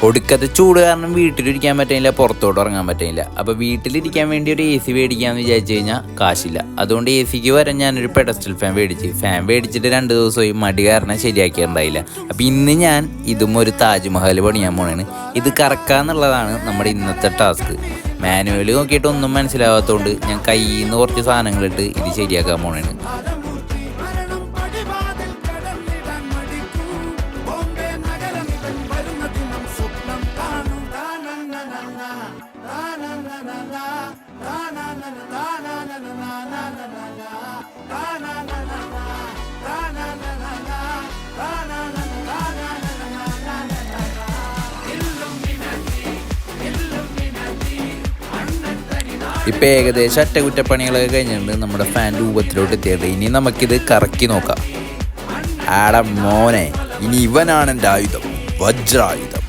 ഒടുക്കത്തെ ചൂട് കാരണം വീട്ടിലിരിക്കാൻ പറ്റില്ല, പുറത്തോട്ട് ഇറങ്ങാൻ പറ്റില്ല. അപ്പോൾ വീട്ടിലിരിക്കാൻ വേണ്ടി ഒരു AC മേടിക്കാമെന്ന് വിചാരിച്ചു കഴിഞ്ഞാൽ കാശില്ല. അതുകൊണ്ട് AC വരെ ഞാനൊരു പെഡസ്റ്റൽ ഫാൻ മേടിച്ചിട്ട് 2 ദിവസമായി മടി കാരണം ശരിയാക്കിയിട്ടുണ്ടായില്ല. അപ്പോൾ ഇന്ന് ഞാൻ ഇതും ഒരു താജ്മഹൽ പണിയാൻ പോണേണ്. ഇത് കറക്കാന്നുള്ളതാണ് നമ്മുടെ ഇന്നത്തെ ടാസ്ക്. മാനുവൽ നോക്കിയിട്ട് ഒന്നും മനസ്സിലാവാത്തതുകൊണ്ട് ഞാൻ കയ്യിൽ നിന്ന് കുറച്ച് സാധനങ്ങളിട്ട് ഇത് ശരിയാക്കാൻ പോണേണ്. ഇപ്പം ഏകദേശം അറ്റകുറ്റപ്പണികളൊക്കെ കഴിഞ്ഞിട്ടുണ്ട്. നമ്മുടെ ഫാൻ രൂപത്തിലോട്ട് എത്തിയത്. ഇനി നമുക്കിത് കറക്കി നോക്കാം. ആട മോനെ, ഇനി ഇവനാണ് എൻ്റെ ആയുധം, വജ്രായുധം.